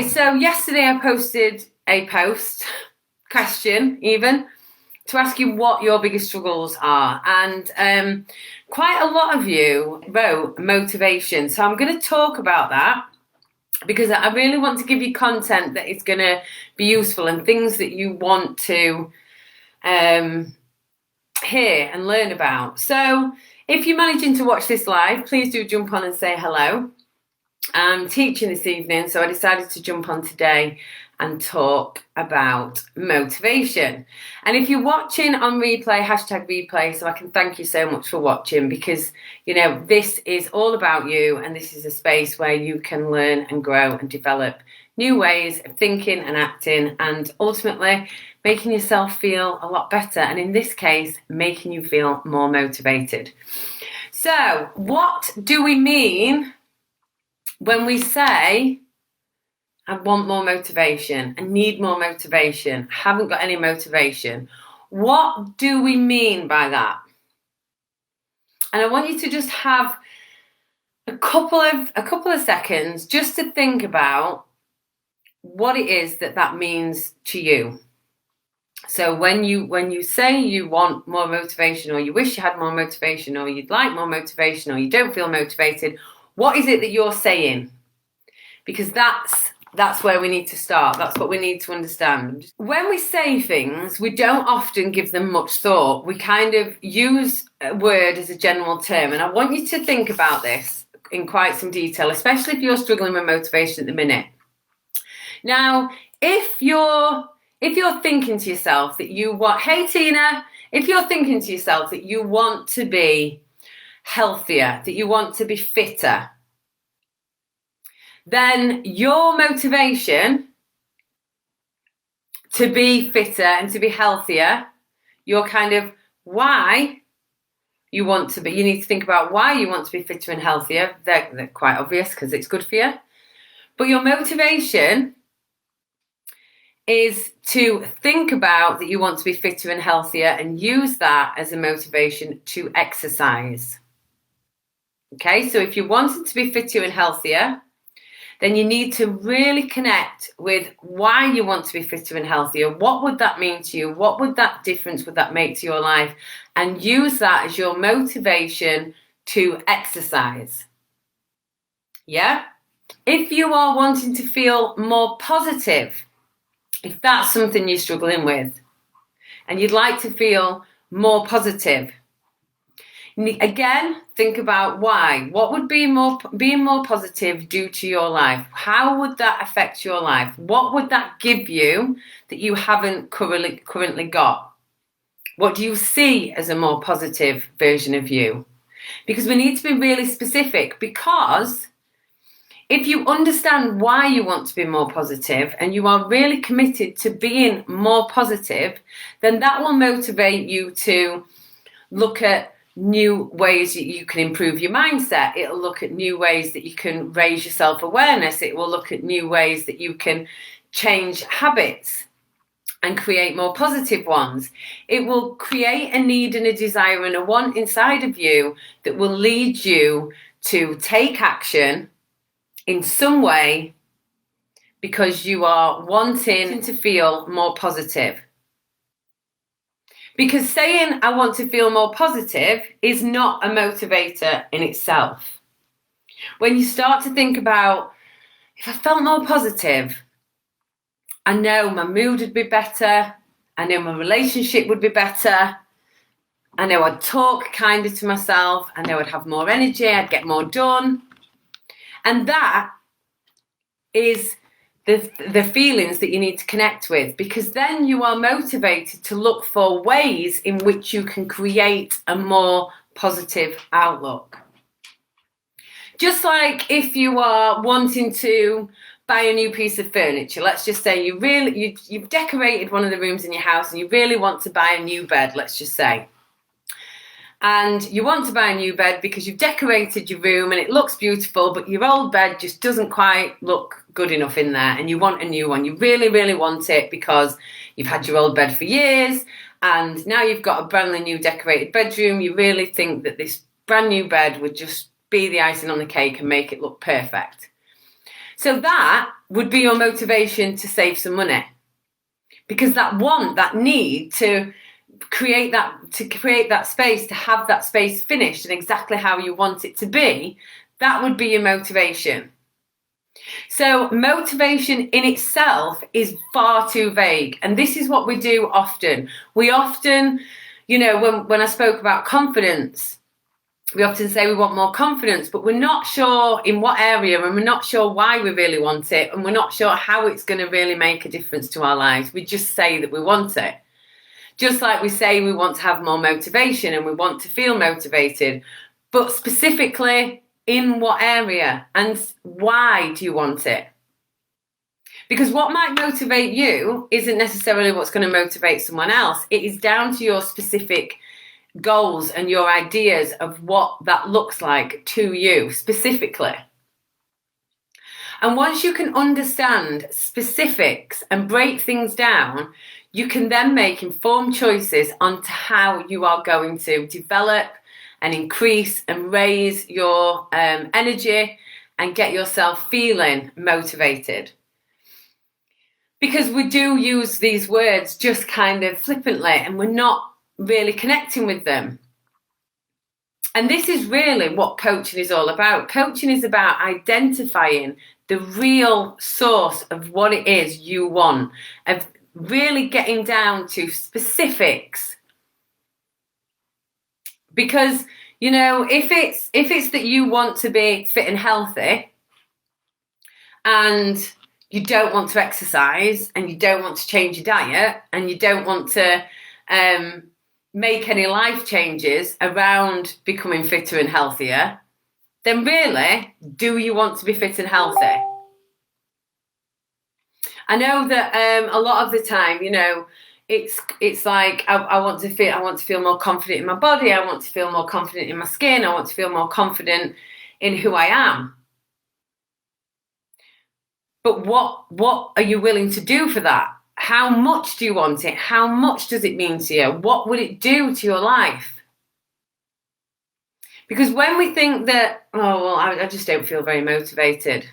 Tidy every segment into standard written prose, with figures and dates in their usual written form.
Okay, so yesterday I posted a post, question even, to ask you what your biggest struggles are. And quite a lot of you wrote motivation. So I'm going to talk about that because I really want to give you content that is going to be useful and things that you want to hear and learn about. So if you're managing to watch this live, please do jump on and say hello. I'm teaching this evening, so I decided to jump on today and talk about motivation. And if you're watching on replay, #replay, so I can thank you so much for watching, because you know this is all about you, and this is a space where you can learn and grow and develop new ways of thinking and acting, and ultimately making yourself feel a lot better, and in this case making you feel more motivated. So what do we mean when we say, I want more motivation, I need more motivation, I haven't got any motivation? What do we mean by that? And I want you to just have a couple of seconds just to think about what it is that means to you. So when you say you want more motivation, or you wish you had more motivation, or you'd like more motivation, or you don't feel motivated, what is it that you're saying? Because that's where we need to start. That's what we need to understand. When we say things, we don't often give them much thought. We kind of use a word as a general term. And I want you to think about this in quite some detail, especially if you're struggling with motivation at the minute. Now, if you're thinking to yourself that you want, hey Tina, if you're thinking to yourself that you want to be healthier, that you want to be fitter, then your motivation to be fitter and to be healthier, your kind of why you want to be, you need to think about why you want to be fitter and healthier. They're quite obvious because it's good for you. But your motivation is to think about that you want to be fitter and healthier and use that as a motivation to exercise. Okay, so if you wanted to be fitter and healthier, then you need to really connect with why you want to be fitter and healthier. What would that mean to you? What would that difference would that make to your life? And use that as your motivation to exercise. Yeah? If you are wanting to feel more positive, if that's something you're struggling with, and you'd like to feel more positive, again, think about why. What would being more positive do to your life? How would that affect your life? What would that give you that you haven't currently got? What do you see as a more positive version of you? Because we need to be really specific, because if you understand why you want to be more positive and you are really committed to being more positive, then that will motivate you to look at new ways that you can improve your mindset. It'll look at new ways that you can raise your self-awareness. It will look at new ways that you can change habits and create more positive ones. It will create a need and a desire and a want inside of you that will lead you to take action in some way, because you are wanting to feel more positive. Because saying I want to feel more positive is not a motivator in itself. When you start to think about, if I felt more positive, I know my mood would be better, I know my relationship would be better, I know I'd talk kinder to myself, I know I'd have more energy, I'd get more done. And that is the feelings that you need to connect with, because then you are motivated to look for ways in which you can create a more positive outlook. Just like if you are wanting to buy a new piece of furniture, let's just say you've decorated one of the rooms in your house and you really want to buy a new bed, let's just say. And you want to buy a new bed because you've decorated your room and it looks beautiful, but your old bed just doesn't quite look good enough in there, and you want a new one. You really, really want it because you've had your old bed for years, and now you've got a brand new decorated bedroom. You really think that this brand new bed would just be the icing on the cake and make it look perfect. So that would be your motivation to save some money. Because that need to create that space, to have that space finished and exactly how you want it to be, that would be your motivation. So motivation in itself is far too vague. And this is what we do often. We often, when I spoke about confidence, we often say we want more confidence, but we're not sure in what area, and we're not sure why we really want it, and we're not sure how it's going to really make a difference to our lives. We just say that we want it. Just like we say we want to have more motivation and we want to feel motivated, but specifically in what area and why do you want it? Because what might motivate you isn't necessarily what's going to motivate someone else. It is down to your specific goals and your ideas of what that looks like to you specifically. And once you can understand specifics and break things down, you can then make informed choices onto how you are going to develop and increase and raise your energy and get yourself feeling motivated. Because we do use these words just kind of flippantly and we're not really connecting with them. And this is really what coaching is all about. Coaching is about identifying the real source of what it is you want, of really getting down to specifics. Because, if it's that you want to be fit and healthy and you don't want to exercise and you don't want to change your diet and you don't want to make any life changes around becoming fitter and healthier, then really, do you want to be fit and healthy? I know that a lot of the time, it's like I want to feel more confident in my body. I want to feel more confident in my skin. I want to feel more confident in who I am. But what are you willing to do for that? How much do you want it? How much does it mean to you? What would it do to your life? Because when we think that, I just don't feel very motivated.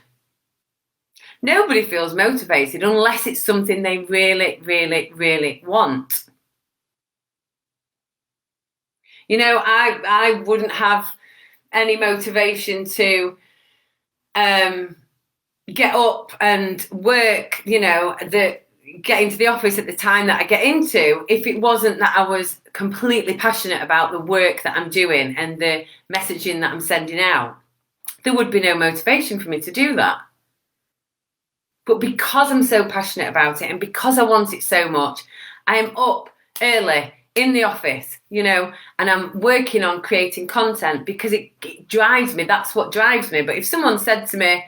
Nobody feels motivated unless it's something they really, really, really want. I wouldn't have any motivation to get up and work, get into the office at the time that I get into, if it wasn't that I was completely passionate about the work that I'm doing and the messaging that I'm sending out. There would be no motivation for me to do that. But because I'm so passionate about it and because I want it so much, I am up early in the office, and I'm working on creating content because it drives me. That's what drives me. But if someone said to me,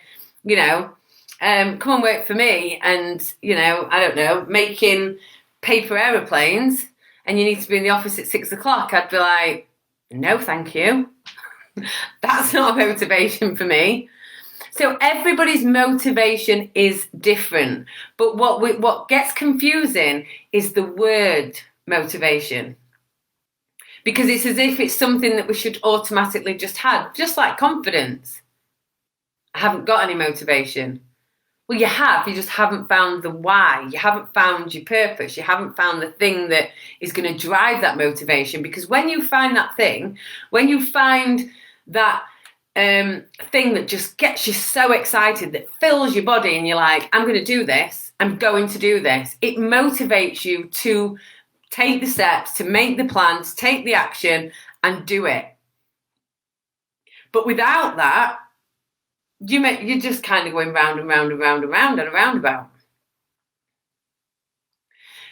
come and work for me and, I don't know, making paper aeroplanes and you need to be in the office at 6 o'clock, I'd be like, no, thank you. That's not a motivation for me. So everybody's motivation is different. But what gets confusing is the word motivation. Because it's as if it's something that we should automatically just have, just like confidence. I haven't got any motivation. Well, you have, you just haven't found the why. You haven't found your purpose. You haven't found the thing that is going to drive that motivation. Because when you find that thing, when you find that thing that just gets you so excited, that fills your body and you're like, I'm going to do this, I'm going to do this, it motivates you to take the steps, to make the plan, to take the action and do it. But without that, you're just kind of going round and round and round and round and a roundabout.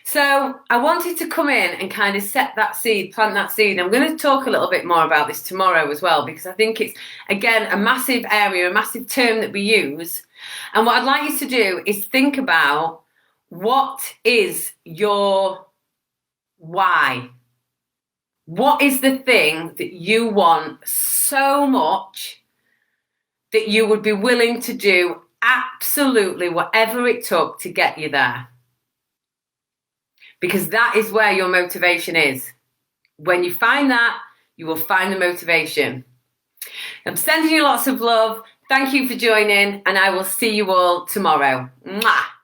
So I wanted to come in and kind of set that seed, plant that seed. I'm going to talk a little bit more about this tomorrow as well, because I think it's, again, a massive area, a massive term that we use. And what I'd like you to do is think about, what is your why? What is the thing that you want so much that you would be willing to do absolutely whatever it took to get you there? Because that is where your motivation is. When you find that, you will find the motivation. I'm sending you lots of love. Thank you for joining, and I will see you all tomorrow. Mwah!